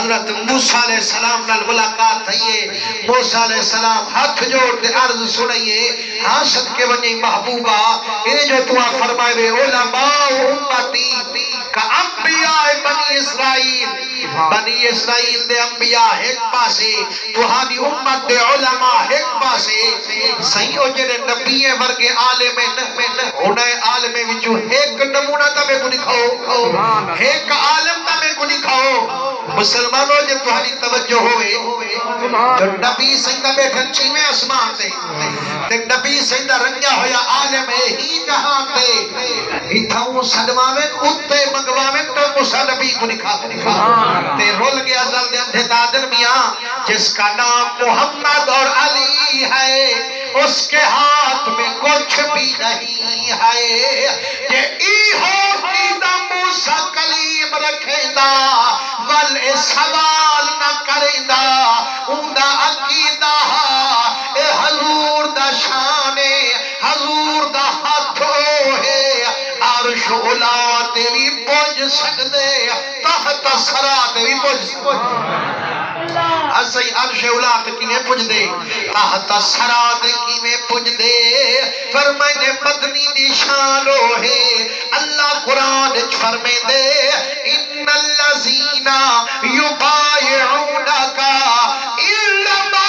حضرت موسیٰ علیہ السلام نال ملاقات تھئیے موسیٰ علیہ السلام ہاتھ جوڑ دے عرض سنائیے ہاں صدقے ونجی محبوبہ انہیں جو تمہاں فرمائے وے علماء امتی کا انبیاء بنی اسرائیل دے انبیاء ایک پاسے تہاڈی امت دے علماء ایک پاسے صحیح ہو جڑے نبی ورگے عالم انہیں عالم وچوں ایک نمونہ تمہیں کو دکھاؤ ایک عالم تمہیں کو دکھاؤ مسلمانوں جب تہاڈی توجہ ہوئے جو نبی سیدہ بیٹھن چھویں آسمان تے تے نبی سیدہ رنگیا ہویا عالم ہی جہاں تے اتھاؤں صدماویں اتے منگواویں تو موسیٰ نبی کو دکھا تے رول گیا ازل دے اندھے دادر میاں جس کا نام محمد اور علی ہے اس کے ہاتھ میں کچھ بھی نہیں ہے یہ ایہو قیدہ موسیٰ کلیم رکھیندہ ول سوال نہ کریندہ اندہ عقیدہ اے حضور دا شانے حضور دا ہاتھ ہے عرش اولا تیری پوج سکدے تحت سرا تیری پوج سکدے اسائی عرش اولا تکی میں پوج دے تحت سرا تکی میں پوج دے فرمائنے مدنی نشانو ہے اللہ قرآن فرمائے دے ان الذین یبایعونک انما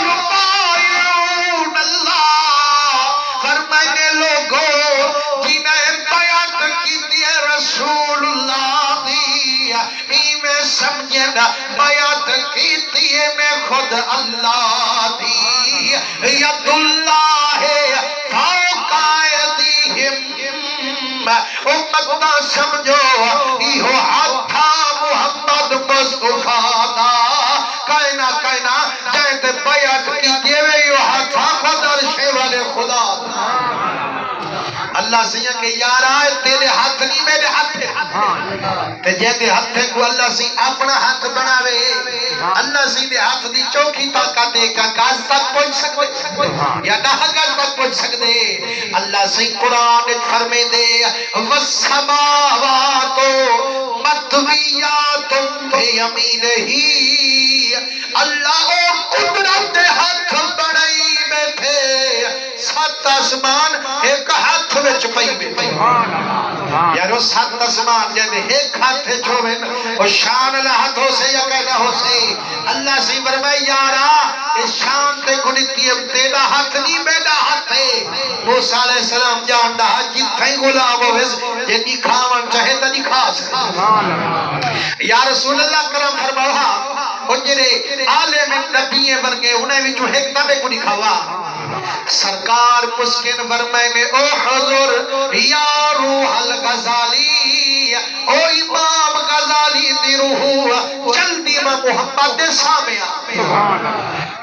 یبایعون اللہ فرمائنے لوگوں جنہیں بیعت کی دیئے رسول اللہ دی میں سمجھن بیعت کی دیئے میں خود اللہ دی ید اللہ فوق ایدیہم امت سمجھو ایہو ہاتھا محمد مصطفیٰ دا کائنا جائے بیعت کی دیوے ایہو ہاتھا خود عرش والے خدا اللہ سے یہ کہ یارا تیرے ہاتھ نہیں میرے ہاتھ ہے تے جیتے ہاتھ کو اللہ سے اپنا ہاتھ بناوے اللہ سے دے ہاتھ دی چوکی طاقت ہے کہ گاز تک پہنچ سکتے یا نہ گاز تک پہنچ سکتے اللہ سے قرآن فرمے دے والسماوات مطویات بیمینہی اللہ قدرت ہاتھ بڑائی میں تھے سات آسمان ایک ہاتھ میں چپائی میں یارو سات آسمان جب ایک ہاتھ چھوڑیں وہ شان اللہ ہاتھوں سے یا کہنا ہو سے اللہ سے فرمائے یارا اس شان تے گنیتی اب تیرا ہاتھ نہیں میرا ہاتھ ہے موسیٰ علیہ السلام جان دا جتھائی غلام ہوئے جنی کھاون چاہے تا نہیں کھا سکتا یا رسول اللہ کرم فرماؤ انجرے عالم نبی ورگے انہیں بھی جو حکمہ میں کو دکھاوا سرکار مسکن فرمائے میں او حضور یا روح الغزالی او امام غزالی دی روح جلدی میں محمد سامیا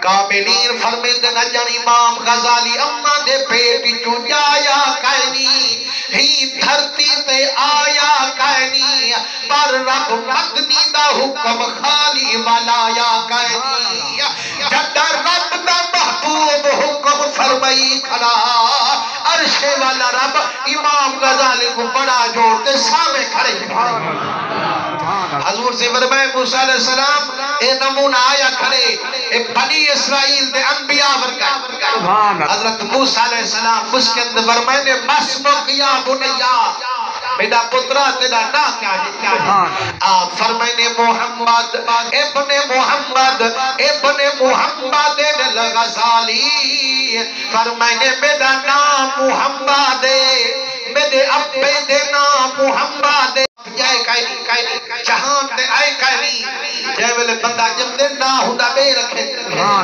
کاملین فرمیندے نہ جان امام غزالی اما دے پیٹی چو جایا کائنی ہی دھرتی تے آیا کائنی پر رب مدنی دا حکم خالی والایا کائنی جدہ رب دا محبوب حکم فرمائی کھلا عرش والا رب امام غزالی کو بڑا جوڑتے سامنے کھڑے حضور سے فرمائے موسیٰ علیہ السلام اے نمونہ آیا کھڑے اے بنی اسرائیل دے انبیاء ورگا حضرت موسیٰ علیہ السلام مسکند فرمائے نے مسمک یا بنیا میرا پترہ تیرا نا کیا ہے آپ فرمائنے محمد ابن محمد الغزالی فرمائنے میرا نام محمد میرے ابے دے نام محمد جائے کائنی جہان دے آئے کائنی جائے ویلے بندہ جب دے نا ہوندا بے رکھے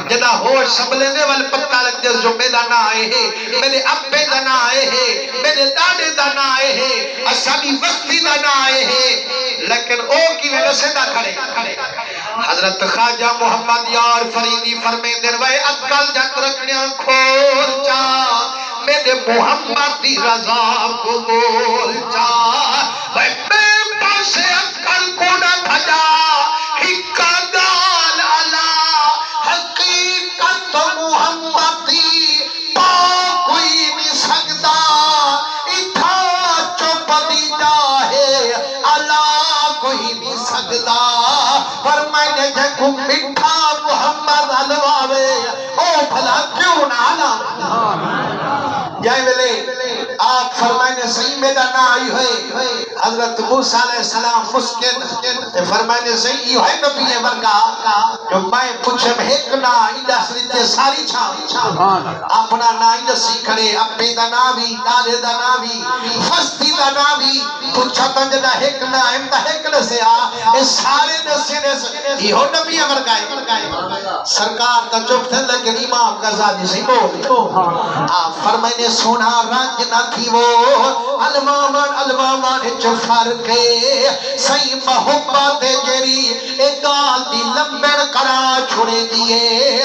جنا ہوش سنبھلے دے والے پتہ لگ جس جو میرا نا آئے ہے میرے ابے دا نا آئے ہے میرے داڑے دا نا آئے ہے اسامی وستی دا نا آئے ہے لیکن او کی ویلے سے دا کھڑے حضرت خواجہ محمد یار فریدی فرمین در وے اکل جت رکھنیاں کھول چا میرے محمد دی رضا کو بول چا وے میں پاسے اکل کو نہ بھجا حکا دال علا حقیقت محمد دی پا کوئی نہیں سکتا اتھا چوپ دی جاہے علا کوئی نہیں سکتا فرمائنے جائے ملے آپ فرمائنے صحیح میرا نہ آئی ہوئے حضرت موسیٰ علیہ السلام مسکن فرمائنے صحیح یہ ہے نبی ورگا جو میں پوچھم ایک نا ایڈا سریتے ساری چھاں اپنا نا ایڈا سیکھڑے اپنے دا نا بھی دادے دا نا بھی فستی دا نا بھی پوچھا تنجدہ ایک نا امتا ایک نسے اس سارے نسے نسے یہ ہو نبی ورگا سرکار کا چپ تھے لیکن امام غزالی سے بول آپ فرمائنے سونا رنج نہ تھی وہ الوامان جو فرقے صحیح محبت جری اگال دی لمبڑ کرا چھوڑے دیئے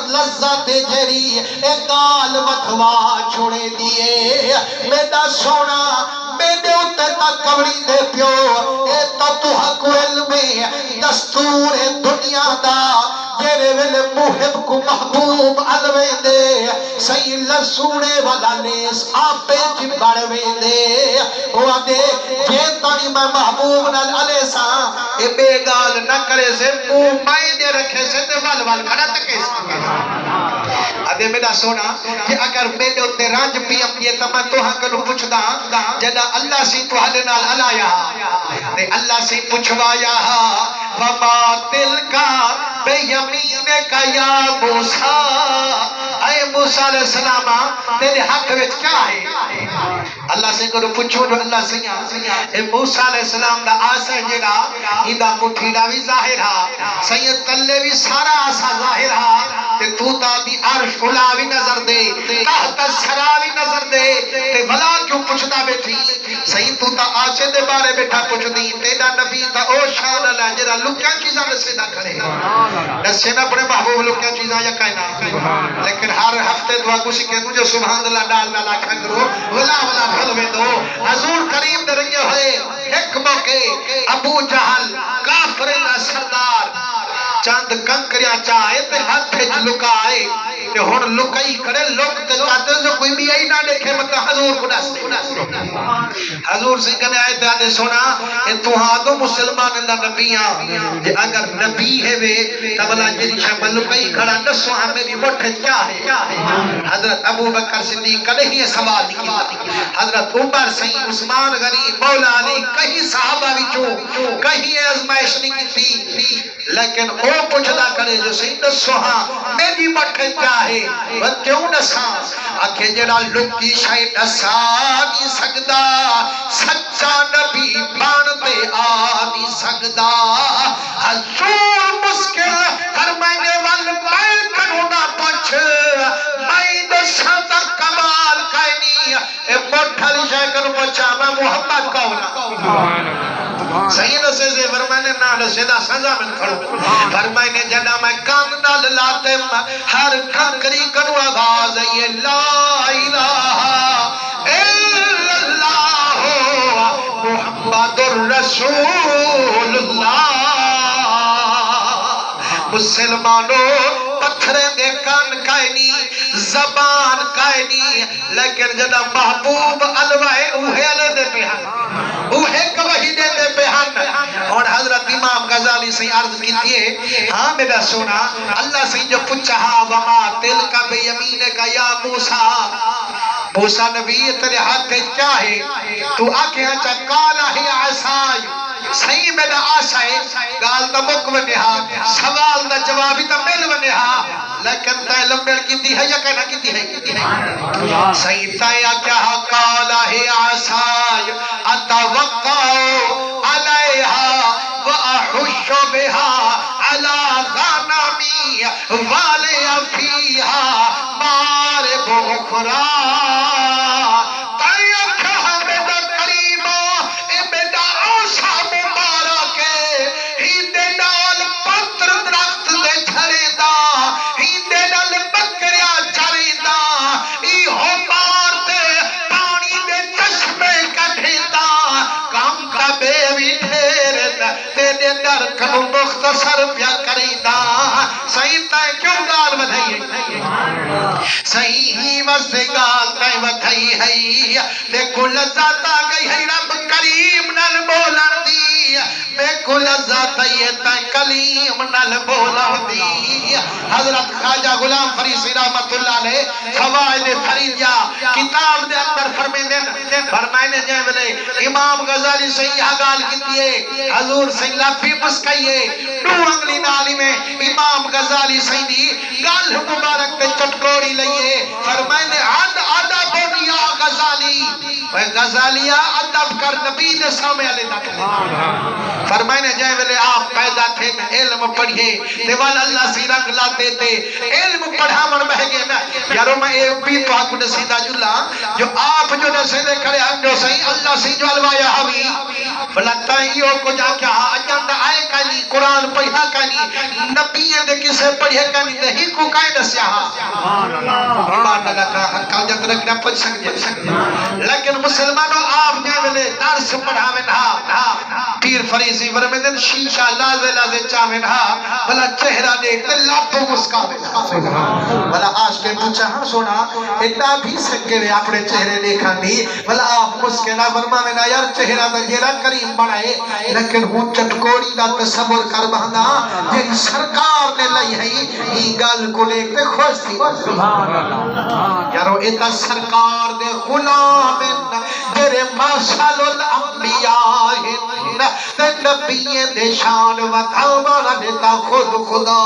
لذت جری اگال وطوا چھوڑے دیئے میڈا سونا میڈے اتے تا کبڑی دے پیو اے تا تو حق علم دستور دنیا دا جیرے ویلے محب کو محبوب علوے دے صحیح لسوڑے والا نیس آپے جی بڑھوے دے وہ دے جیتانی میں محبوب نال علیہ ساں اے بے گال نہ کرے سے مائی دے رکھے سے دے وال کھڑا تکے سے ادھے میرا سونا کہ اگر میں نے اتے رانج پی اپنی تمہیں تو ہاں کنو پوچھ دا جدا اللہ سی تو حد نال علایا تے اللہ سی پوچھوایا وما تلکا بے یمین کا یا موسیٰ اے موسیٰ علیہ السلام تیرے حق وچ کیا ہے اللہ سے کرو پوچھو جو اللہ سے اے موسیٰ علیہ السلام دا آسر جیڑا ایدہ مٹھیڑا بھی ظاہر ہا سید کلے بھی سارا آسا ظاہر ہا تے تو تا بھی عرش اولا بھی نظر دے تحت سرا بھی نظر دے تے بھلا کیوں پوچھتا بیٹھی سید تو تا آسے دے بارے بیٹھا پوچھ دی تیرا نبی تا او شان اللہ جیڑا لکیا چیزاں نسے نہ کرے نسے نہ پڑے محبوب لکیا چیزاں یا کائنا لیکن ہر ہفتے دعا کسی کے مجھے سبحان اللہ ڈال ڈالا کھا کرو ولا بھل میں دو حضور کریم در رہے ہوئے ایک موقع ابو جہل کافر کا سردار چاند کنکریاں چاہے تے ہاتھ پھچ لکائے کہ ہون لکائی کرے لوگ تے چاہتے ہیں کوئی بھی آئی نہ دیکھے مطلب حضور کو ڈستے حضور سے کہنے آئے تے آدھے سونا اے تو ہاں دو مسلمان اللہ نبیاں جے اگر نبی ہے وے تب اللہ جیری شاہ لکائی کھڑا نسو ہاں میری مٹھے کیا ہے حضرت ابو بکر صدیق کدے ہی سوال نہیں حضرت عمر سہی عثمان غنی مولا علی کہیں صحابہ وچوں کہیں ازمائش نہیں تھی لیکن وہ پوچھدا کرے جو سہی نسو ہاں میری مٹھے کیا ہے وہ کیوں نسا آکھے جڑا لکی شاید نسا نہیں سکدا سچا نبی بانتے آنی سکدا حضور مسکل فرمائنے وال میں کنونا پچھ میں دسا دا کمال کائنی اے مٹھلی شاہ کنو پچھا میں محمد کہونا سید سے فرمائنے نال سیدھا سزا میں کھڑو فرمائنے جڑا میں کان نال لاتے ہر کنکری کنو آغاز یہ لا الہ الا اللہ محمد الرسول اللہ مسلمانوں پتھرے دے کان کائنی زبان کائنی لیکن جدا محبوب علوائے اوہے علی دے پہن اوہے گواہی دے دے پہن اور حضرت امام غزالی سے عرض کیتی ہے ہاں میرا سونا اللہ سے جو پچھا وما تل کا بے یمین کا یا موسیٰ موسیٰ نبی تیرے ہاتھ کیا ہے تو آکے ہاں چاہ کالا ہی عصائی صحیح میرا آسا ہے گال دا مک ونہا سوال دا جوابی تا مل ونہا لیکن تا علم کی دی ہے یا کہنا کی دی ہے صحیح تایا کیا کالا ہے آسائی اتوقعو علیہا وَأَحُشُّ بِهَا عَلَى غَنَمِي وَالِيَ فِيهَا مَارِبُ أُخْرَى تایا کیا میرا قریبا اے میرا آسا مبارکے ہی دے نال پتر درخت دے جھڑے دا ہی دے نال بکریا چرے دا ای ہو مارتے پانی دے چشمے کٹھے دا کام کا بیوی ٹھیرن تیرے در کنو مختصر پیا کری دا صحیح تائے کیوں گال بدھائی صحیح ہی وزے گال تائے بدھائی ہے دیکھو لذات آگئی ہے رب کریم نال بولن دی میں کل ذاتیت کلیم نل بولا دی حضرت خواجہ غلام فرید رحمت اللہ علیہ قواعد فریدیہ کتاب دے اندر فرمائنے جائے بلے امام غزالی صحیح گال کیتی ہے حضور صحیح لفی مسکئیے دو انگلی نالی میں امام غزالی صحیح گال مبارک تے چٹکوڑی لئیے فرمائنے عدہ بونیا غزالی غزالیہ ادب کر نبی دے سامنے علی تک فرمائنے جائے بلے آپ پیدا تھے علم پڑھئے دیوال اللہ سی رنگ لاتے تھے علم پڑھا من بہگے نا یارو میں ایک بھی تو حق نسیدہ جلہ جو آپ جو نسیدے کرے ہم جو صحیح اللہ سی جو علوایا ہوئی بلتا ہیوں کو جا کیا اجندہ آئے کانی قرآن پڑھا کانی نبی دے کسے پڑھے کانی نہیں کو کائیں نسیہا ایمان لگا حقا جت رکھنا پڑھ سکتے لیکن مسلمانوں آپ جائے ملے درس پڑھا منہا پیر فریضی ورمدن شیشہ لازے لازے چاہمنہا بلا چہرہ دیکھتے لاپو مسکا منہا بلا آج کے پوچھا ہاں سونا اتنا بھی سکے میں اپنے چہرے دیکھا نہیں بلا آپ مسکنا ورمہ میں نا یار چہرہ دا جیرہ کریم بڑھائے لیکن ہوں چٹکوڑی دا تصور کر بہنا جیری سرکار نے لئی ہے یہ گل کو لیکتے خوش تھی یارو اتنا سرکار دے غلام جیرے ماشال الانبیاء تے نبی دے شان و دھامانا دیتا خود خدا